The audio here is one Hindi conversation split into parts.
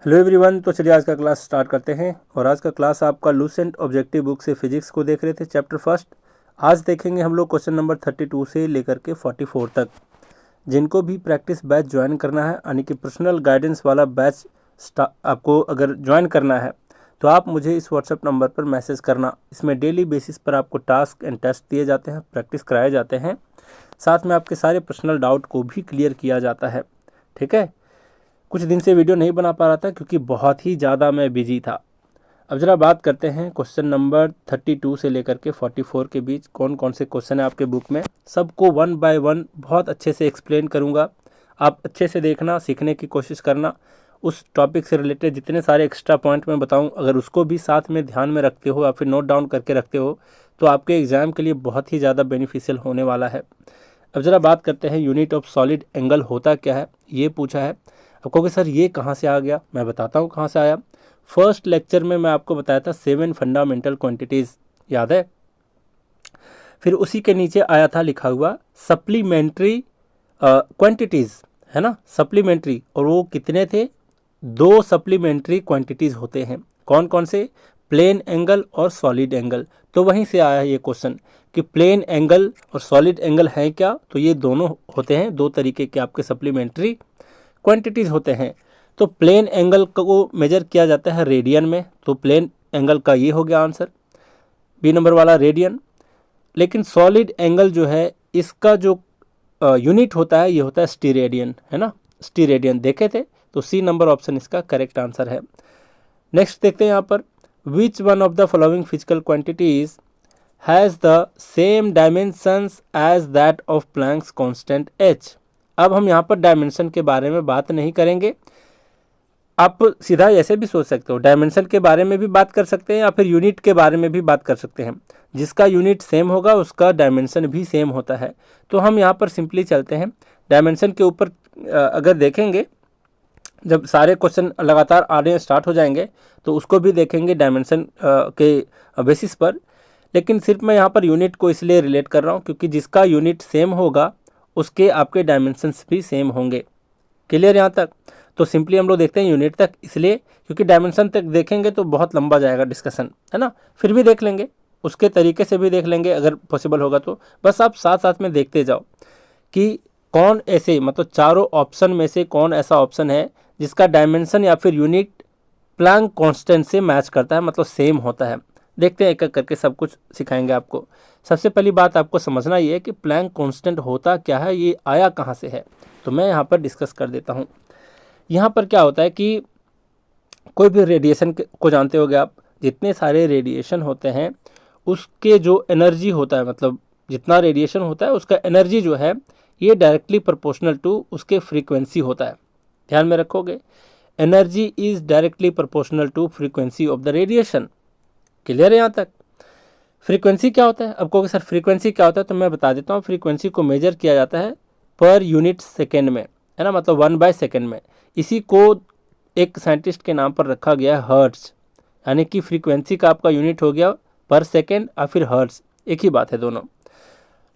हेलो एवरीवन, तो चलिए आज का क्लास स्टार्ट करते हैं। और आज का क्लास आपका लूसेंट ऑब्जेक्टिव बुक से फिजिक्स को देख रहे थे, चैप्टर फर्स्ट। आज देखेंगे हम लोग क्वेश्चन नंबर 32 से लेकर के 44 तक। जिनको भी प्रैक्टिस बैच ज्वाइन करना है, यानी कि पर्सनल गाइडेंस वाला बैच आपको अगर ज्वाइन करना है तो आप मुझे इस व्हाट्सएप नंबर पर मैसेज करना। इसमें डेली बेसिस पर आपको टास्क एंड टेस्ट दिए जाते हैं, प्रैक्टिस कराए जाते हैं, साथ में आपके सारे पर्सनल डाउट को भी क्लियर किया जाता है। ठीक है। कुछ दिन से वीडियो नहीं बना पा रहा था क्योंकि बहुत ही ज़्यादा मैं बिजी था। अब ज़रा बात करते हैं क्वेश्चन नंबर 32 से लेकर के 44 के बीच कौन कौन से क्वेश्चन है आपके बुक में। सबको वन बाय वन बहुत अच्छे से एक्सप्लेन करूँगा। आप अच्छे से देखना, सीखने की कोशिश करना। उस टॉपिक से रिलेटेड जितने सारे एक्स्ट्रा पॉइंट मैं बताऊँ, अगर उसको भी साथ में ध्यान में रखते हो या फिर नोट डाउन करके रखते हो तो आपके एग्ज़ाम के लिए बहुत ही ज़्यादा बेनिफिशियल होने वाला है। अब ज़रा बात करते हैं यूनिट ऑफ सॉलिड एंगल होता क्या है, ये पूछा है। अब कहोगे सर ये कहाँ से आ गया, मैं बताता हूँ कहाँ से आया। फर्स्ट लेक्चर में मैं आपको बताया था 7 फंडामेंटल क्वांटिटीज़, याद है। फिर उसी के नीचे आया था लिखा हुआ सप्लीमेंट्री क्वांटिटीज़, है ना, सप्लीमेंट्री। और वो कितने थे? 2 सप्लीमेंट्री क्वांटिटीज़ होते हैं। कौन कौन से? प्लेन एंगल और सॉलिड एंगल। तो वहीं से आया है ये क्वेश्चन कि प्लेन एंगल और सॉलिड एंगल हैं क्या। तो ये दोनों होते हैं, 2 तरीके के आपके सप्लीमेंट्री क्वांटिटीज़ होते हैं। तो प्लेन एंगल को मेजर किया जाता है रेडियन में, तो प्लेन एंगल का ये हो गया आंसर, बी नंबर वाला रेडियन। लेकिन सॉलिड एंगल जो है इसका जो यूनिट होता है ये होता है स्टीरेडियन, है ना, स्टीरेडियन देखे थे। तो सी नंबर ऑप्शन इसका करेक्ट आंसर है। नेक्स्ट देखते हैं यहाँ पर, which one of the following physical quantities has the same dimensions as that of Planck's constant h. अब हम यहाँ पर डायमेंशन के बारे में बात नहीं करेंगे। आप सीधा ऐसे भी सोच सकते हो, डायमेंशन के बारे में भी बात कर सकते हैं या फिर यूनिट के बारे में भी बात कर सकते हैं। जिसका यूनिट सेम होगा उसका डायमेंशन भी सेम होता है। तो हम यहाँ पर सिंपली चलते हैं डायमेंशन के ऊपर। अगर देखेंगे, जब सारे क्वेश्चन लगातार आने स्टार्ट हो जाएंगे तो उसको भी देखेंगे डायमेंशन के बेसिस पर। लेकिन सिर्फ मैं यहाँ पर यूनिट को इसलिए रिलेट कर रहा हूँ क्योंकि जिसका यूनिट सेम होगा उसके आपके डायमेंशंस भी सेम होंगे। क्लियर यहाँ तक? तो सिंपली हम लोग देखते हैं यूनिट तक, इसलिए क्योंकि डायमेंशन तक देखेंगे तो बहुत लंबा जाएगा डिस्कशन, है ना। फिर भी देख लेंगे, उसके तरीके से भी देख लेंगे अगर पॉसिबल होगा तो। बस आप साथ साथ में देखते जाओ कि कौन ऐसे, मतलब चारों ऑप्शन में से कौन ऐसा ऑप्शन है जिसका डायमेंशन या फिर यूनिट प्लैंक कांस्टेंट से मैच करता है, मतलब सेम होता है। देखते हैं एक एक करके, सब कुछ सिखाएंगे आपको। सबसे पहली बात आपको समझना ये है कि प्लैंक कांस्टेंट होता क्या है, ये आया कहाँ से है। तो मैं यहाँ पर डिस्कस कर देता हूँ। यहाँ पर क्या होता है कि कोई भी रेडिएशन को जानते होगे आप, जितने सारे रेडिएशन होते हैं उसके जो एनर्जी होता है, मतलब जितना रेडिएशन होता है उसका एनर्जी जो है ये डायरेक्टली प्रोपोर्शनल टू उसके फ्रीक्वेंसी होता है। ध्यान में रखोगे, energy is directly proportional to frequency of the radiation. Clear है यहाँ तक? फ्रीक्वेंसी क्या होता है? अब कहोगे सर फ्रीक्वेंसी क्या होता है, तो मैं बता देता हूँ। फ्रीक्वेंसी को मेजर किया जाता है पर यूनिट सेकेंड में, है ना, मतलब 1/सेकेंड में। इसी को एक साइंटिस्ट के नाम पर रखा गया है हर्ट्ज, यानी कि फ्रीक्वेंसी का आपका यूनिट हो गया पर सेकेंड और फिर हर्ट्ज, एक ही बात है दोनों।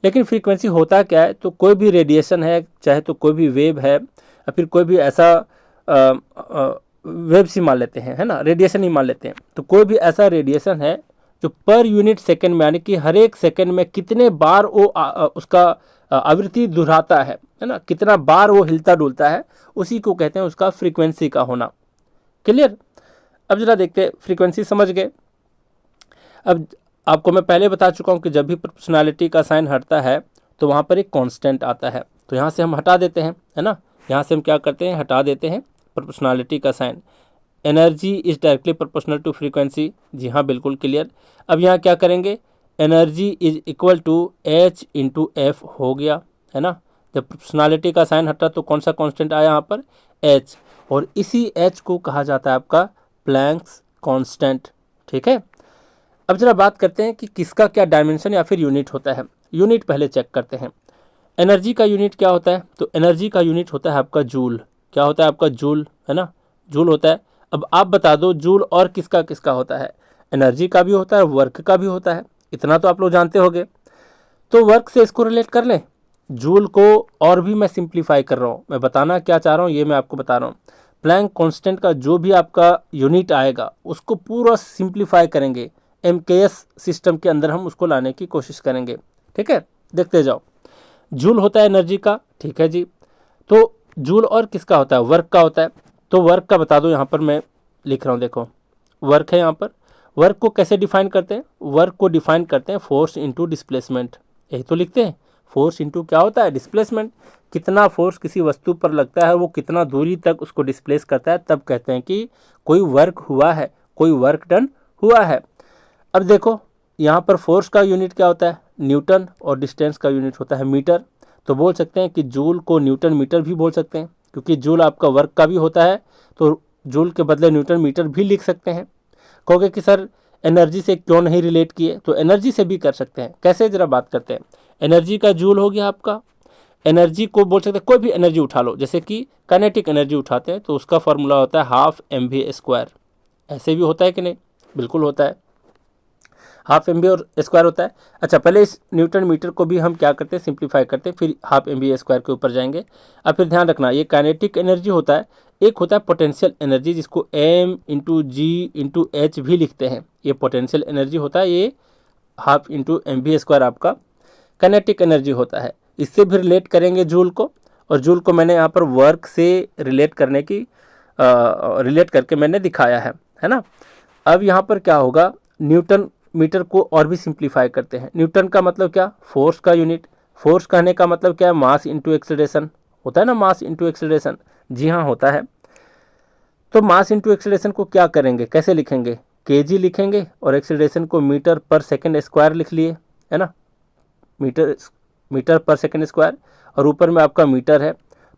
लेकिन फ्रीक्वेंसी होता क्या है, तो कोई भी रेडिएशन है, चाहे तो कोई भी वेव है या फिर कोई भी ऐसा वेव सी मान लेते हैं, है ना, रेडिएशन ही मान लेते हैं। तो कोई भी ऐसा रेडिएशन है जो पर यूनिट सेकेंड में, यानी कि हर एक सेकेंड में कितने बार वो उसका आवृत्ति दोहराता है ना, कितना बार वो हिलता डुलता है, उसी को कहते हैं उसका फ्रीक्वेंसी का होना। क्लियर? अब जरा देखते हैं, फ्रीक्वेंसी समझ गए। अब आपको मैं पहले बता चुका हूँ कि जब भी प्रोपोर्शनैलिटी का साइन हटता है तो वहाँ पर एक कांस्टेंट आता है। तो यहाँ से हम हटा देते हैं, है ना, यहाँ से हम क्या करते हैं, हटा देते हैं प्रोपोर्शनैलिटी का sign. Energy is directly proportional to frequency, जी हाँ बिल्कुल क्लियर। अब यहाँ क्या करेंगे, energy is equal to H into F हो गया, है ना। जब प्रोपोर्शनैलिटी का साइन हटा तो कौन सा कांस्टेंट आया यहाँ पर, एच। और इसी एच को कहा जाता है आपका प्लैंक्स कांस्टेंट। ठीक है। अब जरा बात करते हैं कि किसका क्या डायमेंशन या फिर यूनिट होता है। यूनिट पहले चेक करते हैं। एनर्जी का यूनिट क्या होता है, तो एनर्जी का यूनिट होता है आपका जूल। क्या होता है आपका, जूल, है ना, जूल होता है। अब आप बता दो जूल और किसका किसका होता है। एनर्जी का भी होता है, वर्क का भी होता है, इतना तो आप लोग जानते होंगे। तो वर्क से इसको रिलेट कर लें, जूल को। और भी मैं सिंप्लीफाई कर रहा हूँ, मैं बताना क्या चाह रहा हूँ ये मैं आपको बता रहा हूँ। प्लैंक कांस्टेंट का जो भी आपका यूनिट आएगा उसको पूरा सिंप्लीफाई करेंगे, एमकेएस सिस्टम के अंदर हम उसको लाने की कोशिश करेंगे। ठीक है, देखते जाओ। जूल होता है एनर्जी का, ठीक है जी। तो जूल और किसका होता है, वर्क का होता है। तो वर्क का बता दो, यहाँ पर मैं लिख रहा हूँ, देखो वर्क है यहाँ पर। वर्क को कैसे डिफाइन करते हैं, वर्क को डिफाइन करते हैं फोर्स इनटू डिस्प्लेसमेंट, यही तो लिखते हैं। फोर्स इनटू क्या होता है, डिस्प्लेसमेंट। कितना फोर्स किसी वस्तु पर लगता है, वो कितना दूरी तक उसको डिस्प्लेस करता है, तब कहते हैं कि कोई वर्क हुआ है, कोई वर्क डन हुआ है। अब देखो यहाँ पर फोर्स का यूनिट क्या होता है, न्यूटन, और डिस्टेंस का यूनिट होता है मीटर। तो बोल सकते हैं कि जूल को न्यूटन मीटर भी बोल सकते हैं, क्योंकि जूल आपका वर्क का भी होता है, तो जूल के बदले न्यूटन मीटर भी लिख सकते हैं। कहोगे कि सर एनर्जी से क्यों नहीं रिलेट किए, तो एनर्जी से भी कर सकते हैं। कैसे, जरा बात करते हैं। एनर्जी का जूल हो गया आपका, एनर्जी को बोल सकते हैं कोई भी एनर्जी उठा लो, जैसे कि काइनेटिक एनर्जी उठाते हैं तो उसका फॉर्मूला होता है हाफ mv²। ऐसे भी होता है कि नहीं, बिल्कुल होता है, हाफ mv और स्क्वायर होता है। अच्छा, पहले इस न्यूटन मीटर को भी हम क्या करते हैं, सिंप्लीफाई करते हैं, फिर हाफ mv² के ऊपर जाएंगे। अब फिर ध्यान रखना, ये काइनेटिक एनर्जी होता है, एक होता है पोटेंशियल एनर्जी, जिसको m इंटू जी इंटू एच भी लिखते हैं। ये पोटेंशियल एनर्जी होता है, ये हाफ इंटू mv² आपका काइनेटिक एनर्जी होता है। इससे भी रिलेट करेंगे जूल को, और जूल को मैंने यहाँ पर वर्क से रिलेट करने की रिलेट करके मैंने दिखाया है ना। अब यहाँ पर क्या होगा, न्यूटन मीटर को और भी सिंप्लीफाई करते हैं। न्यूटन का मतलब क्या, फोर्स का यूनिट। फोर्स कहने का मतलब क्या है, मास इंटू एक्सेलरेशन होता है ना, मास इंटू एक्सेलरेशन, जी हाँ होता है। तो मास इंटू एक्सेलरेशन को क्या करेंगे, कैसे लिखेंगे, केजी लिखेंगे, और एक्सेलरेशन को मीटर पर सेकेंड स्क्वायर लिख लिए, है ना, मीटर पर सेकेंड स्क्वायर, और ऊपर में आपका मीटर है।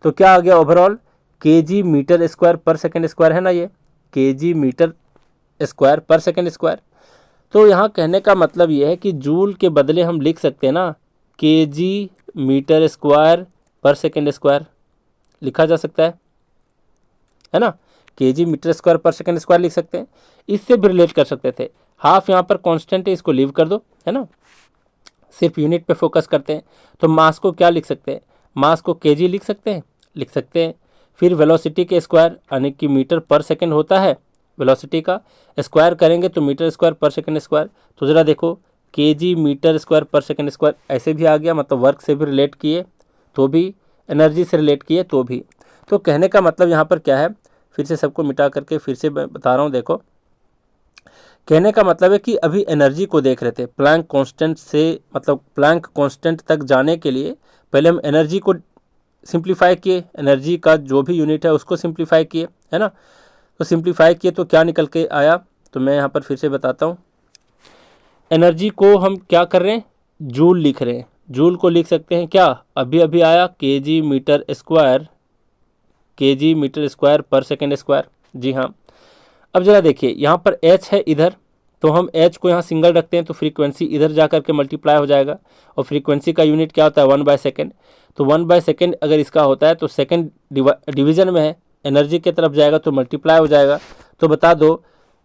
तो क्या आ गया overall, KG metre square per second square है ना, ये KG metre square per second square. तो यहाँ कहने का मतलब ये है कि जूल के बदले हम लिख सकते हैं ना, KG metre square per second square लिखा जा सकता है ना, KG metre square per second square लिख सकते हैं। इससे भी रिलेट कर सकते थे। हाफ यहाँ पर कांस्टेंट है, इसको लीव कर दो, है ना, सिर्फ यूनिट पे फोकस करते हैं। तो मास को क्या लिख सकते हैं, मास को केजी लिख सकते हैं। फिर वेलोसिटी के स्क्वायर, यानी कि मीटर पर सेकेंड होता है, वेलोसिटी का स्क्वायर करेंगे तो metre square per second square. तो ज़रा देखो, KG metre square per second square ऐसे भी आ गया, मतलब वर्क से भी रिलेट किए तो भी, एनर्जी से रिलेट किए तो भी। तो कहने का मतलब यहाँ पर क्या है, फिर से सबको मिटा करके फिर से बता रहा हूँ। देखो, कहने का मतलब है कि अभी एनर्जी को देख रहे थे, प्लैंक कांस्टेंट से, मतलब प्लैंक कांस्टेंट तक जाने के लिए पहले हम एनर्जी को सिंप्लीफाई किए, एनर्जी का जो भी यूनिट है उसको सिंप्लीफाई किए, है ना। तो सिंप्लीफाई किए तो क्या निकल के आया, तो मैं यहाँ पर फिर से बताता हूँ। एनर्जी को हम क्या कर रहे हैं, जूल लिख रहे हैं। जूल को लिख सकते हैं क्या, अभी अभी आया, KG metre square per second square, जी हाँ। अब जरा देखिए, यहाँ पर h है इधर, तो हम h को यहाँ सिंगल रखते हैं, तो फ्रीक्वेंसी इधर जा करके मल्टीप्लाई हो जाएगा, और फ्रीक्वेंसी का यूनिट क्या होता है, 1/सेकेंड। तो 1/सेकेंड अगर इसका होता है तो सेकेंड डिवीजन में है, एनर्जी के तरफ जाएगा तो मल्टीप्लाई हो जाएगा। तो बता दो,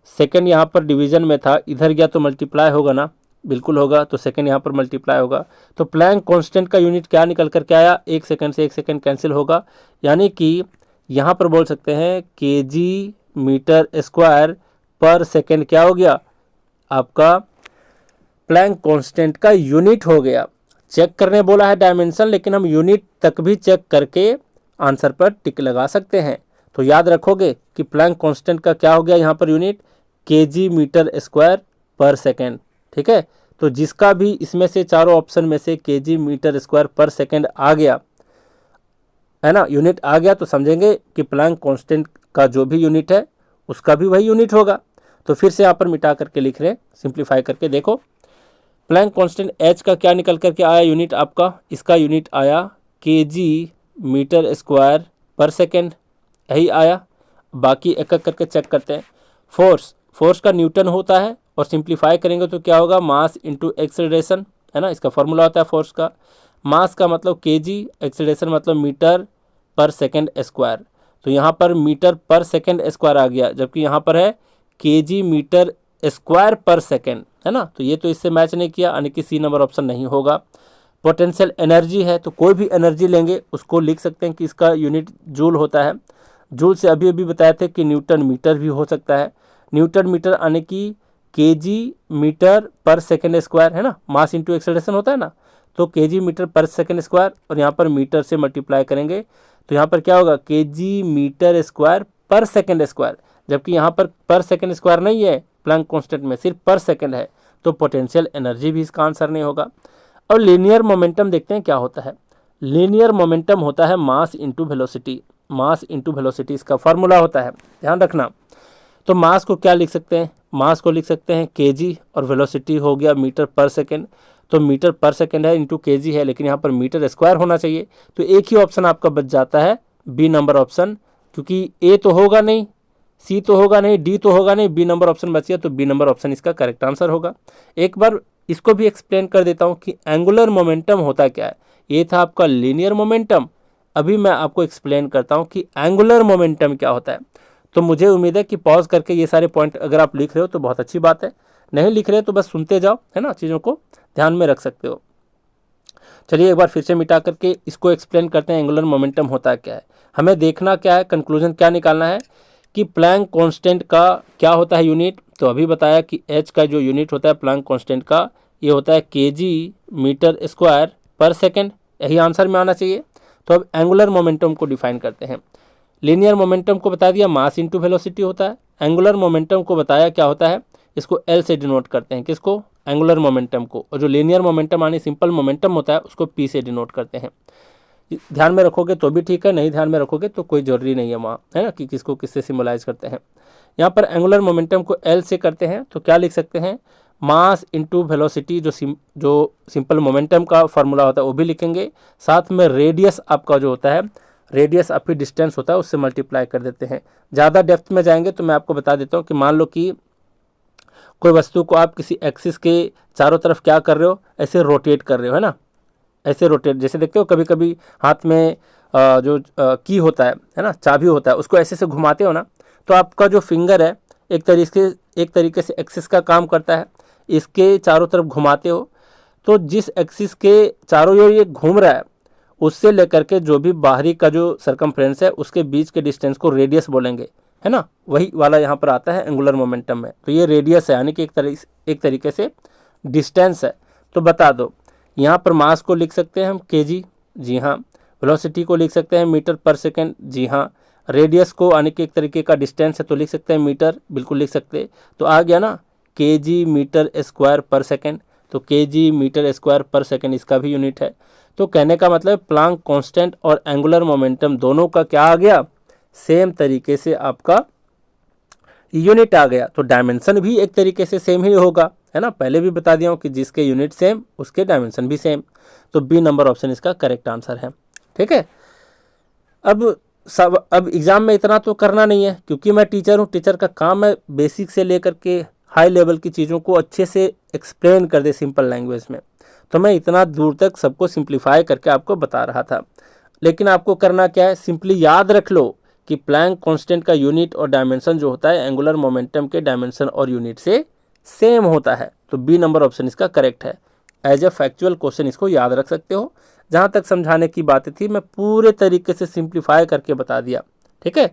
सेकेंड यहाँ पर डिवीजन में था, इधर गया तो मल्टीप्लाई होगा ना, बिल्कुल होगा, तो सेकेंड यहाँ पर मल्टीप्लाई होगा। तो प्लैंक कांस्टेंट का यूनिट क्या निकल कर के आया, 1 सेकेंड से 1 सेकेंड कैंसिल होगा, यानी कि यहाँ पर बोल सकते हैं KG metre square per second क्या हो गया, आपका प्लैंक कांस्टेंट का यूनिट हो गया। चेक करने बोला है डायमेंशन, लेकिन हम यूनिट तक भी चेक करके आंसर पर टिक लगा सकते हैं। तो याद रखोगे कि प्लैंक कांस्टेंट का क्या हो गया यहाँ पर unit, kg metre square per second. ठीक है, तो जिसका भी इसमें से चारों ऑप्शन में से KG metre square per second आ गया, है ना, यूनिट आ गया, तो समझेंगे कि प्लैंक कांस्टेंट का जो भी यूनिट है उसका भी वही यूनिट होगा। तो फिर से यहाँ पर मिटा करके लिख रहे हैं, सिंप्लीफाई करके देखो, प्लैंक कांस्टेंट h का क्या निकल करके आया यूनिट आपका, इसका यूनिट आया KG metre square per second, यही आया। बाकी एक एक करके चेक करते हैं। फोर्स का न्यूटन होता है, और सिंप्लीफाई करेंगे तो क्या होगा, मास इंटू एक्सेलरेशन, है ना, इसका फॉर्मूला होता है फोर्स का। मास का मतलब केजी, एक्सेलरेशन मतलब मीटर पर सेकेंड स्क्वायर। तो यहाँ पर मीटर पर सेकेंड स्क्वायर आ गया, जबकि यहाँ पर है KG metre square per second, है ना। तो ये तो इससे मैच नहीं किया, यानी कि सी नंबर ऑप्शन नहीं होगा। पोटेंशियल एनर्जी है, तो कोई भी एनर्जी लेंगे उसको लिख सकते हैं कि इसका यूनिट जूल होता है। जूल से अभी अभी बताए थे कि न्यूटन मीटर भी हो सकता है। न्यूटन मीटर यानी कि केजी मीटर पर सेकेंड स्क्वायर, है ना, मास इंटू एक्सेलरेशन होता है ना, तो केजी मीटर पर सेकेंड स्क्वायर, और यहाँ पर मीटर से मल्टीप्लाई करेंगे तो यहाँ पर क्या होगा, KG metre square per second square, जबकि यहाँ पर सेकेंड स्क्वायर नहीं है प्लैंक कांस्टेंट में, सिर्फ पर सेकेंड है, तो पोटेंशियल एनर्जी भी इसका आंसर नहीं होगा। और लीनियर मोमेंटम देखते हैं क्या होता है। लीनियर मोमेंटम होता है mass into velocity, mass into velocity इसका फार्मूला होता है, ध्यान रखना। तो मास को क्या लिख सकते हैं, मास को लिख सकते हैं केजी, और वेलोसिटी हो गया मीटर पर सेकेंड, तो मीटर पर सेकेंड है इंटू केजी है, लेकिन यहाँ पर मीटर स्क्वायर होना चाहिए, तो एक ही ऑप्शन आपका बच जाता है बी नंबर ऑप्शन, क्योंकि ए तो होगा नहीं, सी तो होगा नहीं, डी तो होगा नहीं, बी नंबर ऑप्शन बच गया, तो बी नंबर ऑप्शन इसका करेक्ट आंसर होगा। एक बार इसको भी एक्सप्लेन कर देता हूँ कि एंगुलर मोमेंटम होता क्या है। ये था आपका लीनियर मोमेंटम, अभी मैं आपको एक्सप्लेन करता हूँ कि एंगुलर मोमेंटम क्या होता है। तो मुझे उम्मीद है कि पॉज करके ये सारे पॉइंट अगर आप लिख रहे हो तो बहुत अच्छी बात है, नहीं लिख रहे हो तो बस सुनते जाओ, है ना, चीज़ों को ध्यान में रख सकते हो। चलिए एक बार फिर से मिटा करके इसको एक्सप्लेन करते हैं, एंगुलर मोमेंटम होता क्या है। हमें देखना क्या है, कंक्लूजन क्या निकालना है कि प्लैंक कांस्टेंट का क्या होता है यूनिट। तो अभी बताया कि एच का जो यूनिट होता है प्लैंक कांस्टेंट का, ये होता है KG metre square per second, यही आंसर में आना चाहिए। तो अब एंगुलर मोमेंटम को डिफाइन करते हैं। लीनियर मोमेंटम को बता दिया मास इंटू वेलोसिटी होता है। एंगुलर मोमेंटम को बताया क्या होता है, इसको एल से डिनोट करते हैं, किसको, एंगुलर मोमेंटम को, और जो लीनियर मोमेंटम यानी सिंपल मोमेंटम होता है उसको पी से डिनोट करते हैं। ध्यान में रखोगे तो भी ठीक है, नहीं ध्यान में रखोगे तो कोई जरूरी नहीं है वहाँ, है ना, कि किसको किससे सिम्बलाइज करते हैं। यहाँ पर एंगुलर मोमेंटम को एल से करते हैं तो क्या लिख सकते हैं, मास इंटू वेलोसिटी, जो सिंपल मोमेंटम का फॉर्मूला होता है वो भी लिखेंगे, साथ में रेडियस आपका जो होता है, रेडियस आपकी डिस्टेंस होता है उससे मल्टीप्लाई कर देते हैं। ज़्यादा डेप्थ में जाएंगे तो मैं आपको बता देता हूँ कि मान लो कि कोई वस्तु को आप किसी एक्सिस के चारों तरफ क्या कर रहे हो, ऐसे रोटेट कर रहे हो, है ना, ऐसे रोटेट, जैसे देखते हो कभी कभी हाथ में जो की होता है ना, चाबी होता है, उसको ऐसे से घुमाते हो ना, तो आपका जो फिंगर है एक तरीके से एक्सिस का काम करता है, इसके चारों तरफ घुमाते हो, तो जिस एक्सिस के चारों ओर ये घूम रहा है उससे लेकर के जो भी बाहरी का जो सरकमफ्रेंस है उसके बीच के डिस्टेंस को रेडियस बोलेंगे, है ना, वही वाला यहाँ पर आता है एंगुलर मोमेंटम में। तो ये रेडियस है, यानी कि एक तरीके से डिस्टेंस है। तो बता दो, यहाँ पर मास को लिख सकते हैं हम केजी, जी हाँ, वेलोसिटी को लिख सकते हैं मीटर पर सेकेंड, जी हाँ, रेडियस को यानी कि एक तरीके का डिस्टेंस है तो लिख सकते हैं मीटर, बिल्कुल लिख सकते। तो आ गया ना KG metre square per second, तो KG metre square per second इसका भी यूनिट है। तो कहने का मतलब प्लैंक कांस्टेंट और एंगुलर मोमेंटम दोनों का क्या आ गया, सेम तरीके से आपका यूनिट आ गया, तो डायमेंशन भी एक तरीके से सेम ही होगा, है ना, पहले भी बता दिया हूँ कि जिसके यूनिट सेम उसके डायमेंशन भी सेम। तो बी नंबर ऑप्शन इसका करेक्ट आंसर है, ठीक है। अब एग्जाम में इतना तो करना नहीं है, क्योंकि मैं टीचर हूँ, टीचर का काम है बेसिक से लेकर के हाई लेवल की चीज़ों को अच्छे से एक्सप्लेन कर दे सिंपल लैंग्वेज में, तो मैं इतना दूर तक सबको सिंप्लीफाई करके आपको बता रहा था। लेकिन आपको करना क्या है, सिंपली याद रख लो कि प्लैंक कांस्टेंट का यूनिट और डायमेंशन जो होता है एंगुलर मोमेंटम के डायमेंशन और यूनिट से सेम होता है। तो बी नंबर ऑप्शन इसका करेक्ट है। एज ए फैक्चुअल क्वेश्चन इसको याद रख सकते हो। जहाँ तक समझाने की बातें थी मैं पूरे तरीके से सिंप्लीफाई करके बता दिया, ठीक है।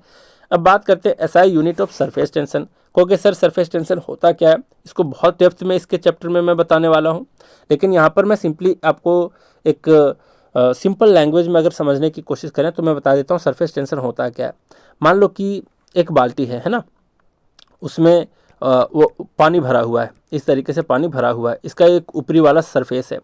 अब बात करते हैं SI unit of surface tension. क्योंकि सर सरफेस टेंशन होता क्या है, इसको बहुत डेप्थ में इसके चैप्टर में मैं बताने वाला हूँ, लेकिन यहाँ पर मैं सिंपली आपको एक सिंपल लैंग्वेज में अगर समझने की कोशिश करें तो मैं बता देता हूँ सरफेस टेंशन होता क्या है। मान लो कि एक बाल्टी है ना, उसमें वो पानी भरा हुआ है, इस तरीके से पानी भरा हुआ है, इसका एक ऊपरी वाला सरफेस है।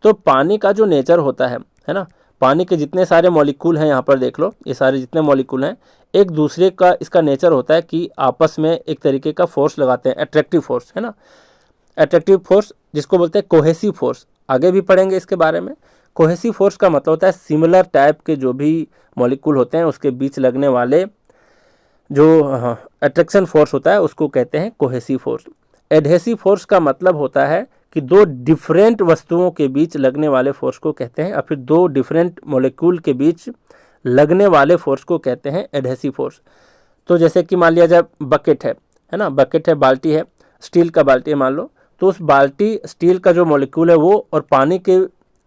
तो पानी का जो नेचर होता है ना, पानी के जितने सारे मॉलिक्यूल हैं यहाँ पर देख लो, ये सारे जितने मॉलिक्यूल हैं एक दूसरे का इसका नेचर होता है कि आपस में एक तरीके का फोर्स लगाते हैं, अट्रैक्टिव फोर्स, है ना, अट्रैक्टिव फोर्स जिसको बोलते हैं कोहेसिव फोर्स। आगे भी पढ़ेंगे इसके बारे में। कोहेसिव फोर्स का मतलब होता है सिमिलर टाइप के जो भी मॉलिक्यूल होते हैं उसके बीच लगने वाले जो अट्रैक्शन फोर्स होता है उसको कहते हैं कोहेसिव फोर्स। एडहेसिव फोर्स का मतलब होता है कि दो डिफरेंट वस्तुओं के बीच लगने वाले फोर्स को कहते हैं, और फिर दो डिफरेंट मॉलिक्यूल के बीच लगने वाले फोर्स को कहते हैं एडहेसिव फोर्स। तो जैसे कि मान लिया जाए बकेट है ना, बकेट है, बाल्टी है, स्टील का बाल्टी है मान लो, तो उस बाल्टी स्टील का जो मॉलिक्यूल है वो और पानी के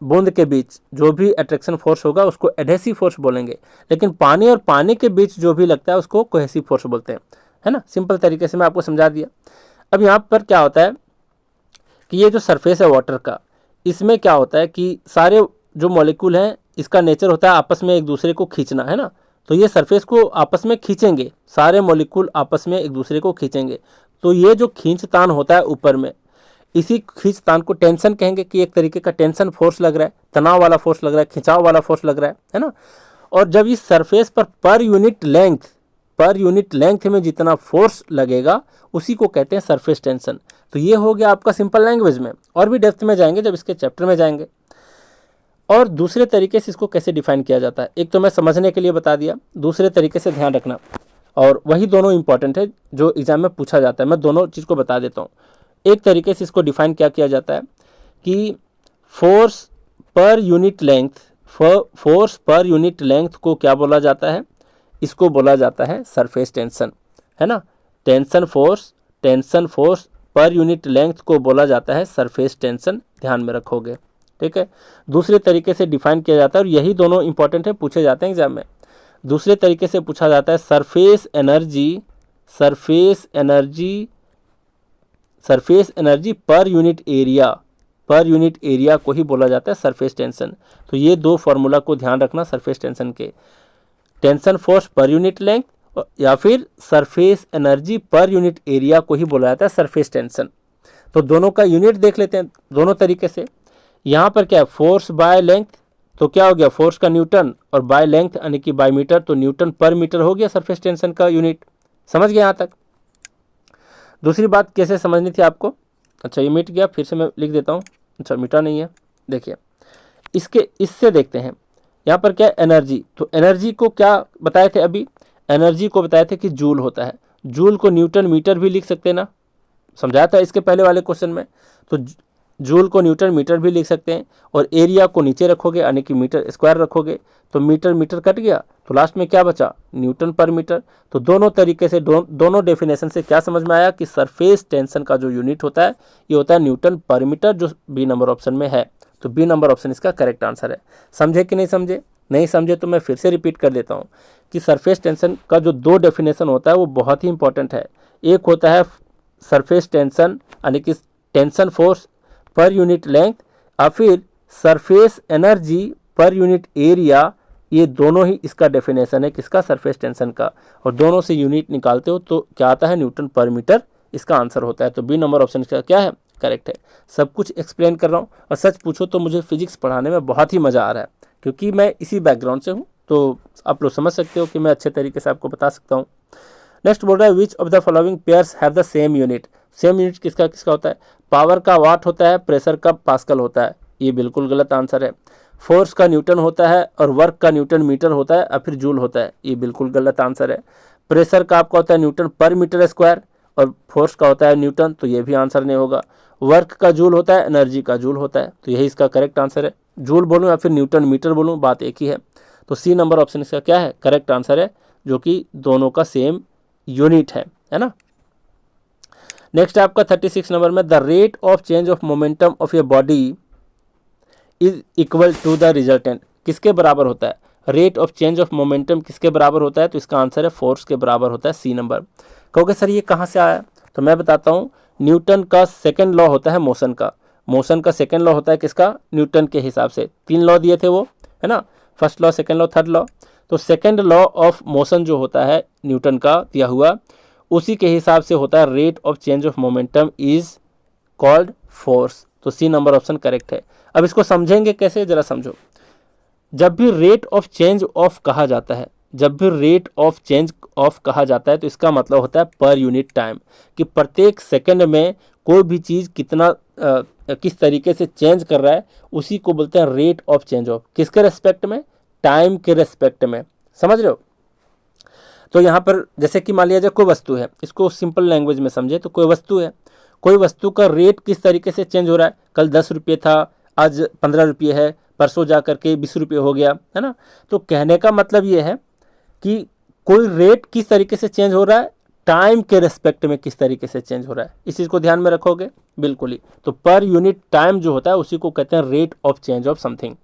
बूंद के बीच जो भी अट्रैक्शन फोर्स होगा उसको एडहेसिव फोर्स बोलेंगे, लेकिन पानी और पानी के बीच जो भी लगता है उसको कोहेसिव फोर्स बोलते हैं, है ना। सिंपल तरीके से मैं आपको समझा दिया। अब यहाँ पर क्या होता है कि ये जो सरफेस है वाटर का, इसमें क्या होता है कि सारे जो मॉलिक्यूल हैं इसका नेचर होता है आपस में एक दूसरे को खींचना, है ना। तो ये सरफेस को आपस में खींचेंगे, सारे मॉलिक्यूल आपस में एक दूसरे को खींचेंगे। तो ये जो खींचतान होता है ऊपर में, इसी खींचतान को टेंशन कहेंगे कि एक तरीके का टेंशन फोर्स लग रहा है, तनाव वाला फोर्स लग रहा है, खिंचाव वाला फोर्स लग रहा है ना। और जब इस सरफेस पर यूनिट लेंथ में जितना फोर्स लगेगा उसी को कहते हैं सरफेस टेंशन। तो ये हो गया आपका सिंपल लैंग्वेज में, और भी डेप्थ में जाएंगे जब इसके चैप्टर में जाएंगे। और दूसरे तरीके से इसको कैसे डिफाइन किया जाता है, एक तो मैं समझने के लिए बता दिया, दूसरे तरीके से ध्यान रखना, और वही दोनों इंपॉर्टेंट है जो एग्जाम में पूछा जाता है। मैं दोनों चीज़ को बता देता हूँ। एक तरीके से इसको डिफाइन क्या किया जाता है कि फोर्स पर यूनिट लेंथ को क्या बोला जाता है, इसको बोला जाता है सरफेस टेंशन, है ना। Tension force per unit length को बोला जाता है सरफेस टेंशन, ध्यान में रखोगे, ठीक है। दूसरे तरीके से डिफाइन किया जाता है, और यही दोनों इंपॉर्टेंट है, पूछे जाते हैं एग्जाम में। दूसरे तरीके से पूछा जाता है surface energy per unit area को ही बोला जाता है सरफेस टेंशन। तो ये दो फॉर्मूला को ध्यान रखना सरफेस टेंशन के, tension force per unit length या फिर surface energy per unit area को ही बोला जाता है सरफेस टेंशन। तो दोनों का यूनिट देख लेते हैं दोनों तरीके से। यहाँ पर क्या है, फोर्स बाय लेंथ, तो क्या हो गया, फोर्स का न्यूटन, और बाय लेंथ यानी कि बाय मीटर, तो न्यूटन पर मीटर हो गया सरफेस टेंशन का यूनिट। समझ गए यहाँ तक। दूसरी बात कैसे समझनी थी आपको, अच्छा ये मिट गया, फिर से मैं लिख देता हूँ, अच्छा मिटा नहीं है, देखिए इससे देखते हैं। यहाँ पर क्या है, एनर्जी, तो एनर्जी को क्या बताए थे अभी, एनर्जी को बताए थे कि जूल होता है। जूल को न्यूटन मीटर भी लिख सकते हैं ना, समझाया था इसके पहले वाले क्वेश्चन में। तो जूल को न्यूटन मीटर भी लिख सकते हैं, और एरिया को नीचे रखोगे यानी कि मीटर स्क्वायर रखोगे, तो मीटर कट गया, तो लास्ट में क्या बचा, न्यूटन पर मीटर। तो दोनों तरीके से दोनों डेफिनेशन से क्या समझ में आया कि सरफेस टेंशन का जो यूनिट होता है ये होता है न्यूटन पर मीटर, जो बी नंबर ऑप्शन में है। तो बी नंबर ऑप्शन इसका करेक्ट आंसर है। समझे कि नहीं समझे तो मैं फिर से रिपीट कर देता हूँ कि सरफेस टेंशन का जो दो डेफिनेशन होता है वो बहुत ही इंपॉर्टेंट है। एक होता है सरफेस टेंशन यानी कि tension force per unit length, या फिर surface energy per unit area, ये दोनों ही इसका डेफिनेशन है किसका, सरफेस टेंशन का। और दोनों से यूनिट निकालते हो तो क्या आता है, न्यूटन पर मीटर इसका आंसर होता है। तो बी नंबर ऑप्शन इसका क्या है, करेक्ट है। सब कुछ एक्सप्लेन कर रहा हूँ, और सच पूछो तो मुझे फिजिक्स पढ़ाने में बहुत ही मज़ा आ रहा है, क्योंकि मैं इसी बैकग्राउंड से हूँ, तो आप लोग समझ सकते हो कि मैं अच्छे तरीके से आपको बता सकता हूँ। नेक्स्ट बोल रहा है which of the following pairs have the same unit. Same unit किसका होता है, पावर का वाट होता है, प्रेशर का पास्कल होता है, ये बिल्कुल गलत आंसर है। फोर्स का न्यूटन होता है और वर्क का न्यूटन मीटर होता है, या फिर जूल होता है, ये बिल्कुल गलत आंसर है। प्रेशर का आपका होता है न्यूटन पर मीटर स्क्वायर, और फोर्स का होता है न्यूटन, तो ये भी आंसर नहीं होगा। वर्क का जूल होता है, एनर्जी का जूल होता है, तो यही इसका करेक्ट आंसर है। जूल बोलूँ या फिर न्यूटन मीटर बोलूँ, बात एक ही है। तो सी नंबर ऑप्शन इसका क्या है, करेक्ट आंसर है, जो कि दोनों का सेम यूनिट है ना। नेक्स्ट आपका 36 नंबर में, the rate of change of momentum of a body is equal to the resultant, किसके बराबर होता है, rate of change of momentum किसके बराबर होता है, तो इसका आंसर है फोर्स के बराबर होता है, सी नंबर। कहोगे सर ये कहाँ से आया, तो मैं बताता हूँ, न्यूटन का सेकेंड लॉ होता है मोशन का सेकेंड लॉ होता है किसका, न्यूटन के हिसाब से 3 लॉ दिए थे वो, है ना, first law, second law, third law. तो सेकेंड लॉ ऑफ मोशन जो होता है न्यूटन का दिया हुआ, उसी के हिसाब से होता है rate of change of momentum is called force. तो सी नंबर ऑप्शन करेक्ट है। अब इसको समझेंगे कैसे, जरा समझो। जब भी रेट ऑफ चेंज ऑफ कहा जाता है, तो इसका मतलब होता है पर यूनिट टाइम, कि प्रत्येक सेकंड में कोई भी चीज़ कितना किस तरीके से चेंज कर रहा है, उसी को बोलते हैं रेट ऑफ चेंज ऑफ। किसके रेस्पेक्ट में, टाइम के रेस्पेक्ट में, समझ रहे हो। तो यहाँ पर जैसे कि मान लिया जाए कोई वस्तु है, इसको सिंपल लैंग्वेज में समझे तो कोई वस्तु का रेट किस तरीके से चेंज हो रहा है, कल 10 रुपये था, आज 15 रुपये है, परसों जा करके 20 रुपये हो गया, है ना। तो कहने का मतलब ये है कि कोई रेट किस तरीके से चेंज हो रहा है, टाइम के रेस्पेक्ट में किस तरीके से चेंज हो रहा है, इस चीज़ को ध्यान में रखोगे बिल्कुल ही। तो पर यूनिट टाइम जो होता है उसी को कहते हैं rate of change of something.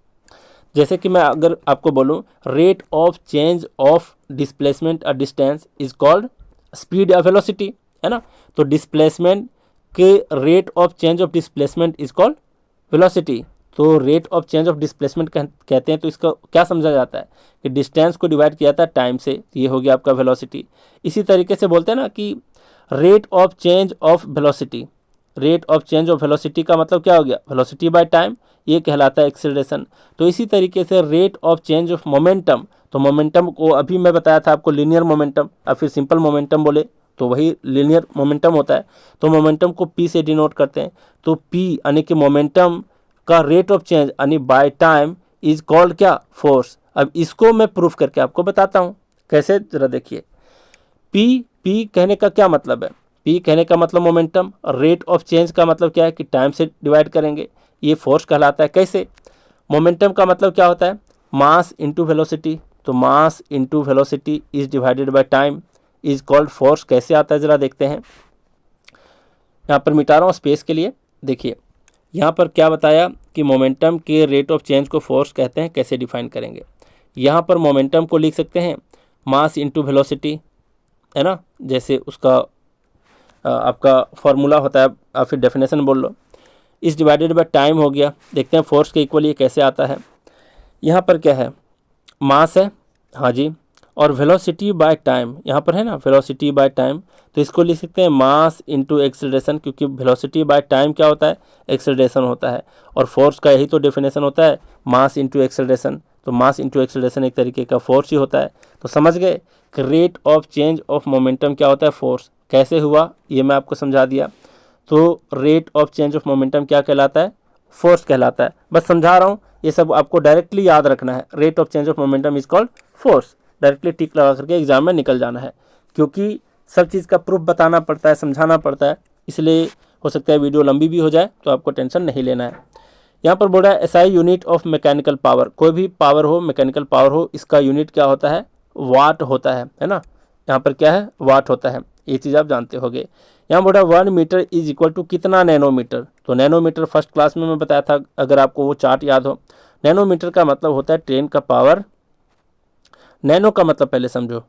जैसे कि मैं अगर आपको बोलूँ rate of change of displacement uh distance is called speed या वेलोसिटी, है ना। तो डिस्प्लेसमेंट के rate of change of displacement is called velocity. तो rate of change of displacement कहते हैं, तो इसका क्या समझा जाता है कि डिस्टेंस को डिवाइड किया जाता है टाइम से, ये हो गया आपका वेलोसिटी। इसी तरीके से बोलते हैं ना कि rate of change of velocity, rate of change of velocity का मतलब क्या हो गया, वेलोसिटी बाय टाइम, ये कहलाता है एक्सेलरेशन। तो इसी तरीके से rate of change of momentum, तो मोमेंटम को अभी मैं बताया था आपको लीनियर मोमेंटम या फिर सिंपल मोमेंटम बोले तो वही लीनियर मोमेंटम होता है। तो मोमेंटम को पी से डिनोट करते हैं। तो पी यानी कि मोमेंटम का रेट ऑफ चेंज यानी बाय टाइम इज कॉल्ड क्या, फोर्स। अब इसको मैं प्रूफ करके आपको बताता हूँ कैसे, जरा देखिए। पी कहने का क्या मतलब है, पी कहने का मतलब मोमेंटम, रेट ऑफ चेंज का मतलब क्या है कि टाइम से डिवाइड करेंगे, ये फोर्स कहलाता है। कैसे, मोमेंटम का मतलब क्या होता है, मास इंटू वेलोसिटी, तो mass into velocity is divided by time is called force. कैसे आता है जरा देखते हैं। यहाँ पर मिटा रहा हूँ स्पेस के लिए। देखिए यहाँ पर क्या बताया कि मोमेंटम के रेट ऑफ चेंज को फोर्स कहते हैं, कैसे डिफाइन करेंगे। यहाँ पर मोमेंटम को लिख सकते हैं मास इंटू वेलोसिटी, है ना, जैसे उसका आपका फॉर्मूला होता है, आप फिर डेफिनेशन बोल लो, इस डिवाइडेड बाय टाइम हो गया। देखते हैं फोर्स के इक्वल ये कैसे आता है। यहाँ पर क्या है, मास है, हाँ जी, और वेलोसिटी बाय टाइम यहाँ पर है ना, वेलोसिटी बाय टाइम, तो इसको लिख सकते हैं मास इंटू एक्सेलरेशन, क्योंकि वेलोसिटी बाय टाइम क्या होता है, एक्सेलरेशन होता है, और फोर्स का यही तो डेफिनेशन होता है, मास इंटू एक्सेलरेशन। तो मास इंटू एक्सेलरेशन एक तरीके का फोर्स ही होता है। तो समझ गए कि rate of change of momentum क्या होता है, फोर्स। कैसे हुआ ये मैं आपको समझा दिया। तो rate of change of momentum क्या कहलाता है, फोर्स कहलाता है। बस समझा रहा हूँ, ये सब आपको डायरेक्टली याद रखना है। Rate of change of momentum is called force, directly tick लगा करके एग्जाम में निकल जाना है, क्योंकि सब चीज़ का प्रूफ बताना पड़ता है, समझाना पड़ता है, इसलिए हो सकता है वीडियो लंबी भी हो जाए, तो आपको टेंशन नहीं लेना है। यहाँ पर बोल रहा है SI unit of mechanical power, कोई भी पावर हो, मैकेनिकल पावर हो, इसका यूनिट क्या होता है, वाट होता है ना। यहाँ पर क्या है, वाट होता है, ये चीज़ आप जानते होंगे। यहाँ बोल रहा है 1 मीटर इज इक्वल टू कितना नैनोमीटर। तो नैनोमीटर फर्स्ट क्लास में मैं बताया था, अगर आपको वो चार्ट याद हो। नैनोमीटर का मतलब होता है 10 का पावर, नैनो का मतलब पहले समझो,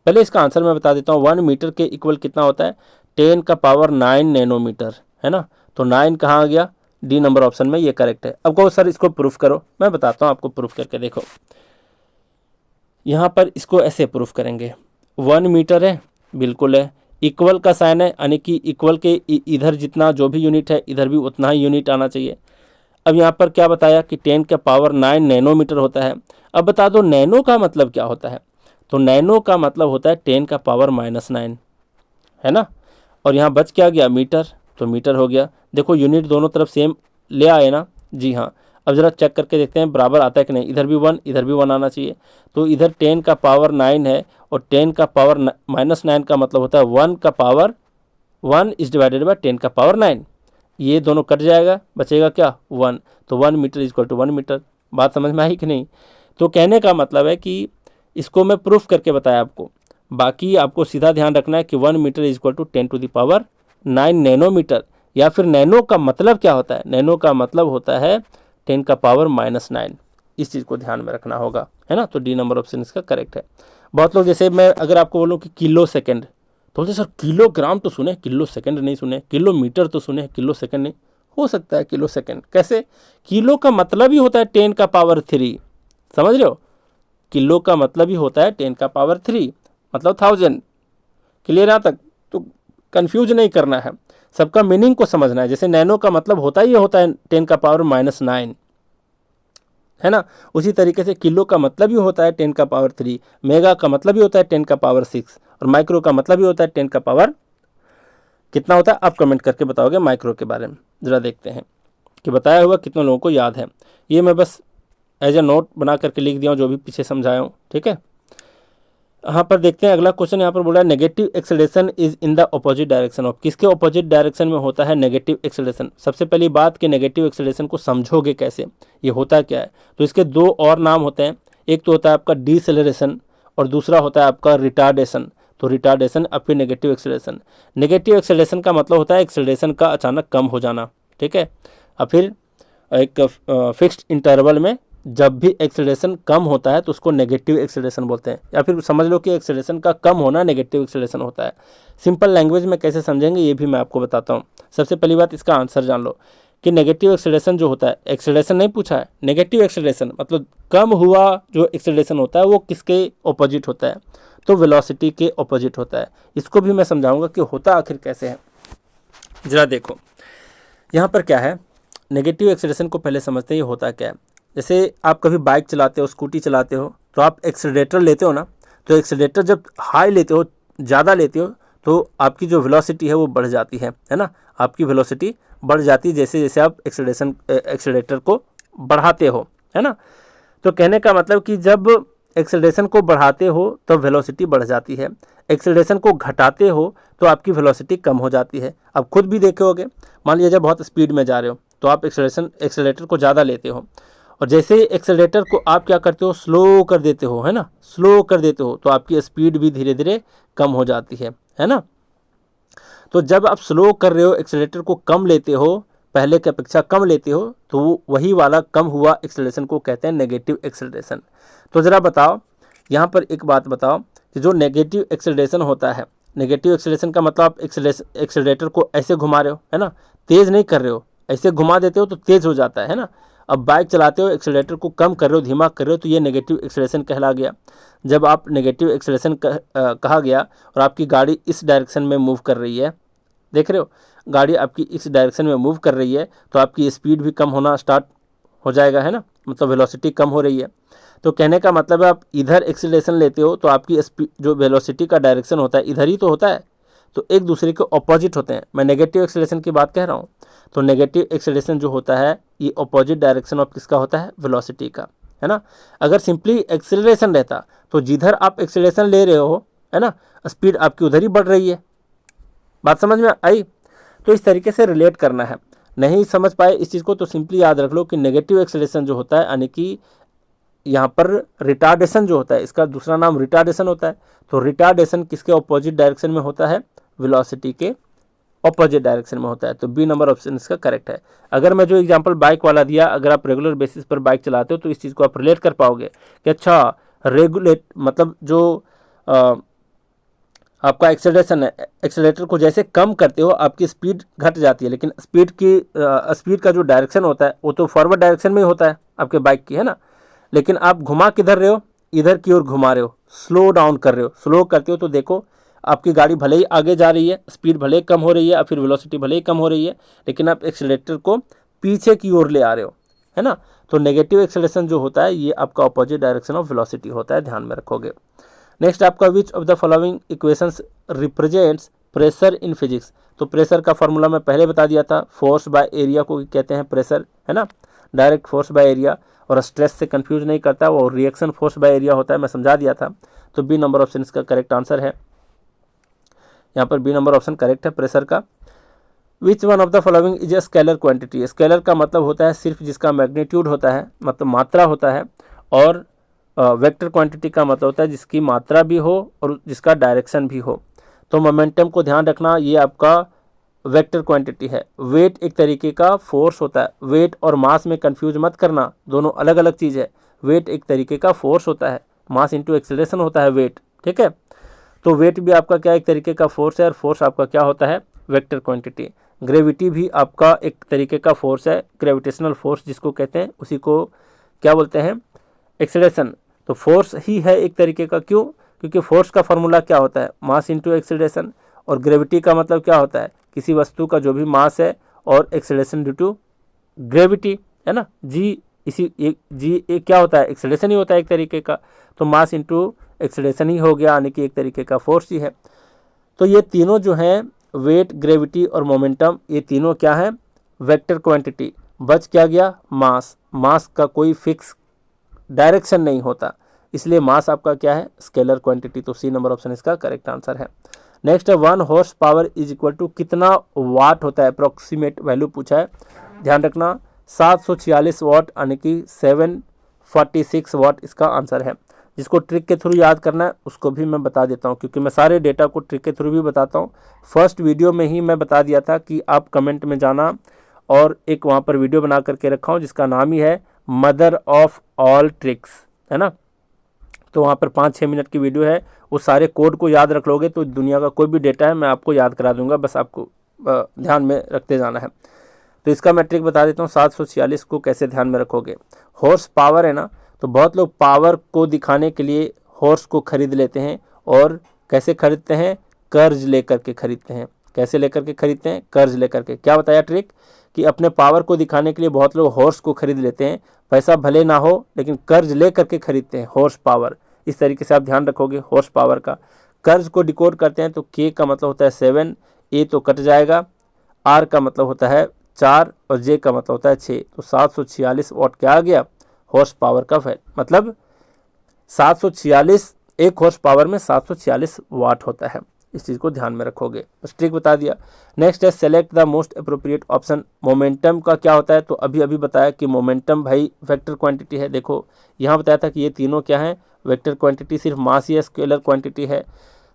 पहले इसका आंसर मैं बता देता हूँ। 1 मीटर के इक्वल कितना होता है, 10 का पावर 9 नैनोमीटर, है ना। तो 9 कहाँ आ गया, डी नंबर ऑप्शन में, ये करेक्ट है। अब कहो सर इसको प्रूफ करो, मैं बताता हूँ आपको प्रूफ करके। देखो यहाँ पर इसको ऐसे प्रूफ करेंगे, 1 मीटर है, बिल्कुल है, इक्वल का साइन है, यानी कि इक्वल के इधर जितना जो भी यूनिट है इधर भी उतना ही यूनिट आना चाहिए। अब यहाँ पर क्या बताया कि 10 का पावर 9 नैनोमीटर होता है। अब बता दो नैनो का मतलब क्या होता है। तो नैनो का मतलब होता है 10 का पावर -9, है ना। और यहाँ बच क्या गया, मीटर, तो मीटर हो गया। देखो यूनिट दोनों तरफ सेम ले आए ना, जी हाँ। अब ज़रा चेक करके देखते हैं बराबर आता है कि नहीं, इधर भी 1 इधर भी 1 आना चाहिए। तो इधर 10 का पावर 9 है और 10 का पावर -9 का मतलब होता है 1 का पावर 1 इज डिवाइडेड बाय 10 का पावर 9। ये दोनों कट जाएगा, बचेगा क्या, 1। तो 1 metre is equal to 1 metre. बात समझ में आई कि नहीं। तो कहने का मतलब है कि इसको मैं प्रूफ करके बताया आपको, बाकी आपको सीधा ध्यान रखना है कि 1 metre is equal to 10 to the power 9 nanometre. या फिर नैनो का मतलब क्या होता है, नैनो का मतलब होता है 10 का पावर -9। इस चीज़ को ध्यान में रखना होगा, है ना। तो डी नंबर ऑप्शन इसका करेक्ट है। बहुत लोग, जैसे मैं अगर आपको बोलूँ कि किलो सेकेंड, तो बोलते सर किलोग्राम तो सुने, किलो सेकंड नहीं सुने, किलोमीटर तो सुने, किलो सेकंड नहीं। हो सकता है किलो सेकंड, कैसे, किलो का मतलब ही होता है 10 का पावर 3, समझ रहे हो। किलो का मतलब ही होता है 10 का पावर 3, मतलब 1000। क्लियर यहाँ तक, तो कंफ्यूज नहीं करना है, सबका मीनिंग को समझना है। जैसे नैनो का मतलब होता ही होता है 10 का पावर -9, है ना। उसी तरीके से किलो का मतलब ही होता है 10 का पावर 3, मेगा का मतलब ही होता है 10 का पावर 6, और माइक्रो का मतलब ही होता है 10 का पावर कितना होता है। आप कमेंट करके बताओगे माइक्रो के बारे में। ज़रा देखते हैं कि बताया हुआ कितने लोगों को याद है। ये मैं बस एज ए नोट बना करके लिख दिया हूँ, जो भी पीछे समझाया हूँ, ठीक है। यहाँ पर देखते हैं अगला क्वेश्चन। यहाँ पर बोला है negative acceleration is in the opposite direction of, किसके अपोजिट डायरेक्शन में होता है नेगेटिव एक्सेलरेशन। सबसे पहली बात कि नेगेटिव एक्सेलरेशन को समझोगे कैसे, ये होता क्या है। तो इसके दो और नाम होते हैं, एक तो होता है आपका डीसेलरेशन और दूसरा होता है आपका रिटार्डेशन। तो रिटार्डेशन। अब फिर नेगेटिव एक्सेलरेशन। नेगेटिव एक्सेलरेशन का मतलब होता है एक्सेलरेशन का अचानक कम हो जाना, ठीक है। अब फिर एक फिक्स्ड इंटरवल में जब भी एक्सेलरेशन कम होता है तो उसको नेगेटिव एक्सेलरेशन बोलते हैं, या फिर समझ लो कि एक्सेलरेशन का कम होना नेगेटिव एक्सेलरेशन होता है। सिंपल लैंग्वेज में कैसे समझेंगे ये भी मैं आपको बताता हूँ। सबसे पहली बात इसका आंसर जान लो कि नेगेटिव एक्सेलरेशन जो होता है, एक्सेलरेशन नहीं पूछा है, नेगेटिव एक्सेलरेशन मतलब कम हुआ जो एक्सेलरेशन होता है वो किसके ऑपोजिट होता है, तो वेलोसिटी के ऑपोजिट होता है। इसको भी मैं समझाऊंगा कि होता आखिर कैसे है। जरा देखो यहाँ पर क्या है, नेगेटिव एक्सेलरेशन को पहले समझते हैं ये होता क्या है। जैसे आप कभी बाइक चलाते हो, स्कूटी चलाते हो, तो आप एक्सेलरेटर लेते हो ना, तो एक्सेलरेटर जब हाई लेते हो, ज़्यादा लेते हो, तो आपकी जो वेलोसिटी है वो बढ़ जाती है ना। आपकी वेलोसिटी बढ़ जाती है जैसे जैसे आप एक्सेलरेटर को बढ़ाते हो, है ना। तो कहने का मतलब कि जब एक्सेलरेशन को बढ़ाते हो तो वेलोसिटी बढ़ जाती है, एक्सेलरेशन को घटाते हो तो आपकी वेलोसिटी कम हो जाती है। अब खुद भी देखे होगे, मान लीजिए जब बहुत स्पीड में जा रहे हो तो आप एक्सेलरेटर को ज़्यादा लेते हो, और जैसे ही एक्सेलरेटर को आप क्या करते हो, स्लो कर देते हो, है ना, स्लो कर देते हो, तो आपकी स्पीड भी धीरे धीरे कम हो जाती है ना। तो जब आप स्लो कर रहे हो, एक्सेलरेटर को कम लेते हो, पहले की अपेक्षा कम लेते हो, तो वही वाला कम हुआ एक्सेलरेशन को कहते हैं नेगेटिव एक्सेलरेशन। तो ज़रा बताओ यहाँ पर एक बात बताओ कि जो नेगेटिव एक्सेलरेशन होता है, नेगेटिव एक्सेलरेशन का मतलब आप एक्सेलरेटर को ऐसे घुमा रहे हो, है ना, तेज़ नहीं कर रहे हो, ऐसे घुमा देते हो तो तेज़ हो जाता है ना। अब बाइक चलाते हो, एक्सेलरेटर को कम कर रहे हो, धीमा कर रहे हो, तो ये नेगेटिव एक्सेलरेशन कहला गया। जब आप नेगेटिव एक्सेलरेशन कहा गया और आपकी गाड़ी इस डायरेक्शन में मूव कर रही है, देख रहे हो गाड़ी आपकी इस डायरेक्शन में मूव कर रही है, तो आपकी स्पीड भी कम होना स्टार्ट हो जाएगा, है ना, मतलब वेलोसिटी कम हो रही है। तो कहने का मतलब है आप इधर एक्सेलरेशन लेते हो तो आपकी स्पीड जो वेलोसिटी का डायरेक्शन होता है इधर ही तो होता है, तो एक दूसरे के ऑपोजिट होते हैं। मैं नेगेटिव एक्सेलरेशन की बात कह रहा हूँ। तो नेगेटिव एक्सेलरेशन जो होता है ये ऑपोजिट डायरेक्शन ऑफ किसका होता है, वेलोसिटी का, है ना। अगर सिंपली एक्सेलरेशन रहता तो जिधर आप एक्सेलरेशन ले रहे हो, है ना, स्पीड आपकी उधर ही बढ़ रही है। बात समझ में आई? तो इस तरीके से रिलेट करना है। नहीं समझ पाए इस चीज़ को तो सिंपली याद रख लो कि नेगेटिव एक्सेलरेशन जो होता है, यानी कि यहाँ पर रिटार्डेशन जो होता है, इसका दूसरा नाम रिटार्डेशन होता है। तो रिटार्डेशन किसके ऑपोजिट डायरेक्शन में होता है, वेलोसिटी के ऑपोजिट डायरेक्शन में होता है। तो बी नंबर ऑप्शन इसका करेक्ट है। अगर मैं जो एग्जांपल बाइक वाला दिया, अगर आप रेगुलर बेसिस पर बाइक चलाते हो तो इस चीज़ को आप रिलेट कर पाओगे कि अच्छा रेगुलेट मतलब जो आपका एक्सेलरेशन है, एक्सेलरेटर को जैसे कम करते हो आपकी स्पीड घट जाती है, लेकिन स्पीड का जो डायरेक्शन होता है वो तो फॉरवर्ड डायरेक्शन में ही होता है आपके बाइक की, है ना। लेकिन आप घुमा किधर रहे हो, इधर की ओर घुमा रहे हो, स्लो डाउन कर रहे हो। स्लो करते हो तो देखो आपकी गाड़ी भले ही आगे जा रही है, स्पीड भले ही कम हो रही है, और फिर वेलोसिटी भले ही कम हो रही है, लेकिन आप एक्सेलरेटर को पीछे की ओर ले आ रहे हो, है ना। तो नेगेटिव एक्सेलरेशन जो होता है ये आपका ऑपोजिट डायरेक्शन ऑफ वेलोसिटी होता है, ध्यान में रखोगे। नेक्स्ट आपका which of the following equations represents pressure in physics. तो प्रेशर का फॉर्मूला मैं पहले बता दिया था, फोर्स बाय एरिया को कहते हैं प्रेशर, है ना, डायरेक्ट फोर्स बाय एरिया, और स्ट्रेस से कंफ्यूज नहीं करता, वो रिएक्शन फोर्स बाय एरिया होता है, मैं समझा दिया था। तो बी नंबर ऑप्शन इसका करेक्ट आंसर है। यहाँ पर बी नंबर ऑप्शन करेक्ट है प्रेशर का। विच one of the following is a scalar quantity. Scalar का मतलब होता है सिर्फ जिसका मैग्नीट्यूड होता है, मतलब मात्रा होता है, और वेक्टर क्वांटिटी का मतलब होता है जिसकी मात्रा भी हो और जिसका डायरेक्शन भी हो। तो मोमेंटम को ध्यान रखना, ये आपका वेक्टर क्वांटिटी है। वेट एक तरीके का फोर्स होता है, वेट और मास में कंफ्यूज मत करना, दोनों अलग अलग चीज़ है। वेट एक तरीके का फोर्स होता है, मास इंटू एक्सेलरेशन होता है वेट, ठीक है। तो वेट भी आपका क्या एक तरीके का फोर्स है, और फोर्स आपका क्या होता है, वेक्टर क्वांटिटी। ग्रेविटी भी आपका एक तरीके का फोर्स है, ग्रेविटेशनल फोर्स जिसको कहते हैं, उसी को क्या बोलते हैं, एक्सेलरेशन। तो फोर्स ही है एक तरीके का, क्यों, क्योंकि फोर्स का फॉर्मूला क्या होता है, मास इंटू एक्सेलरेशन, और ग्रेविटी का मतलब क्या होता है, किसी वस्तु का जो भी मास है और एक्सेलरेशन ड्यू टू ग्रेविटी, है ना। जी एक क्या होता है, एक्सेलरेशन ही होता है एक तरीके का, तो मास इंटू एक्सेलरेशन ही हो गया, यानी कि एक तरीके का फोर्स ही है। तो ये तीनों जो हैं, वेट, ग्रेविटी और मोमेंटम, ये तीनों क्या है, वेक्टर क्वांटिटी। बच क्या गया, मास। मास का कोई फिक्स डायरेक्शन नहीं होता, इसलिए मास आपका क्या है, स्केलर क्वांटिटी। तो सी नंबर ऑप्शन इसका करेक्ट आंसर है। नेक्स्ट है 1 horse power is equal to कितना वाट होता है, अप्रोक्सीमेट वैल्यू पूछा है, ध्यान रखना 746 वाट, यानी कि 746 वाट इसका आंसर है। जिसको ट्रिक के थ्रू याद करना है उसको भी मैं बता देता हूँ, क्योंकि मैं सारे डेटा को ट्रिक के थ्रू भी बताता हूँ। फर्स्ट वीडियो में ही मैं बता दिया था कि आप कमेंट में जाना, और एक वहाँ पर वीडियो बना करके रखा हूँ जिसका नाम ही है मदर ऑफ ऑल ट्रिक्स, है ना। तो वहाँ पर 5-6 मिनट की वीडियो है, वो सारे कोड को याद रख लोगे तो दुनिया का कोई भी डेटा है मैं आपको याद करा दूंगा, बस आपको ध्यान में रखते जाना है। तो इसका मैं ट्रिक बता देता हूँ, 746 को कैसे ध्यान में रखोगे। हॉर्स पावर है ना, तो बहुत लोग पावर को दिखाने के लिए हॉर्स को खरीद लेते हैं, और कैसे खरीदते हैं, कर्ज लेकर के खरीदते हैं। कैसे लेकर के खरीदते हैं, कर्ज लेकर के। क्या बताया ट्रिक कि अपने पावर को दिखाने के लिए बहुत लोग हॉर्स को खरीद लेते हैं, पैसा भले ना हो लेकिन कर्ज ले करके खरीदते हैं, हॉर्स पावर। इस तरीके से आप ध्यान रखोगे हॉर्स पावर का। कर्ज को डिकोड करते हैं तो के का मतलब होता है 7, ए तो कट जाएगा, आर का मतलब होता है 4 और जे का मतलब होता है 6। तो 746 वाट क्या आ गया, हॉर्स पावर का मतलब 746, एक हॉर्स पावर में 746 वाट होता है। इस चीज़ को ध्यान में रखोगे, बस ट्रिक बता दिया। नेक्स्ट है select the most appropriate option. Momentum का क्या होता है, तो अभी बताया कि मोमेंटम भाई वेक्टर क्वांटिटी है। देखो यहाँ बताया था कि ये तीनों क्या है, वेक्टर क्वांटिटी, सिर्फ मास या स्केलर क्वांटिटी है।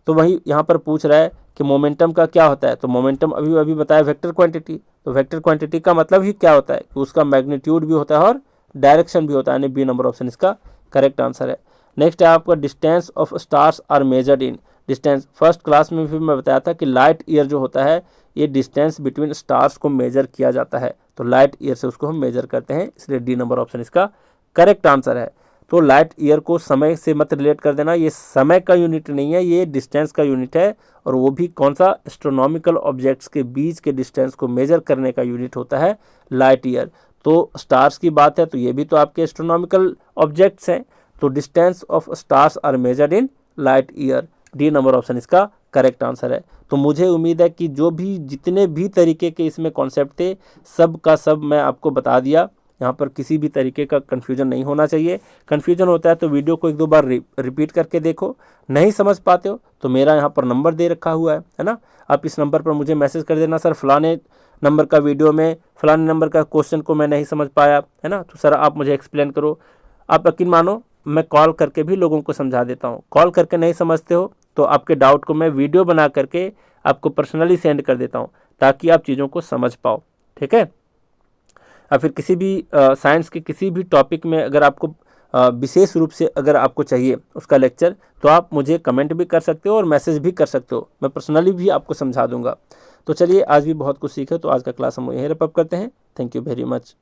तो वही यहाँ पर पूछ रहा है कि मोमेंटम का क्या होता है, तो मोमेंटम अभी बताया वेक्टर क्वांटिटी। तो वेक्टर क्वांटिटी का मतलब ही क्या होता है कि उसका मैग्नीट्यूड भी होता है और डायरेक्शन भी होता है, यानी बी नंबर ऑप्शन इसका करेक्ट आंसर है। नेक्स्ट है आपका distance of stars are measured in. Distance first class में भी मैं बताया था कि लाइट ईयर जो होता है ये डिस्टेंस बिटवीन स्टार्स को मेजर किया जाता है, तो लाइट ईयर से उसको हम मेजर करते हैं, इसलिए डी नंबर ऑप्शन इसका करेक्ट आंसर है। तो लाइट ईयर को समय से मत रिलेट कर देना, ये समय का यूनिट नहीं है, ये डिस्टेंस का यूनिट है, और वो भी कौन सा, एस्ट्रोनॉमिकल ऑब्जेक्ट्स के बीच के डिस्टेंस को मेजर करने का यूनिट होता है लाइट ईयर। तो स्टार्स की बात है तो ये भी तो आपके एस्ट्रोनॉमिकल ऑब्जेक्ट्स हैं, तो distance of stars are measured in light year, D number option इसका करेक्ट आंसर है। तो मुझे उम्मीद है कि जो भी जितने भी तरीके के इसमें कॉन्सेप्ट थे सब का सब मैं आपको बता दिया, यहाँ पर किसी भी तरीके का कन्फ्यूजन नहीं होना चाहिए। कन्फ्यूजन होता है तो वीडियो को 1-2 बार रिपीट करके देखो, नहीं समझ पाते हो तो मेरा यहाँ पर नंबर दे रखा हुआ है ना, आप इस नंबर पर मुझे मैसेज कर देना, सर फलाने नंबर का वीडियो में फलाने नंबर का क्वेश्चन को मैं नहीं समझ पाया, है ना, तो सर आप मुझे एक्सप्लेन करो। आप यकीन मानो मैं कॉल करके भी लोगों को समझा देता हूँ। कॉल करके नहीं समझते हो तो आपके डाउट को मैं वीडियो बना करके आपको पर्सनली सेंड कर देता हूँ, ताकि आप चीज़ों को समझ पाओ, ठीक है। या फिर किसी भी साइंस के किसी भी टॉपिक में अगर आपको विशेष रूप से अगर आपको चाहिए उसका लेक्चर, तो आप मुझे कमेंट भी कर सकते हो और मैसेज भी कर सकते हो, मैं पर्सनली भी आपको समझा दूंगा। तो चलिए आज भी बहुत कुछ सीखे, तो आज का क्लास हम यहीं रैप अप करते हैं। Thank you very much.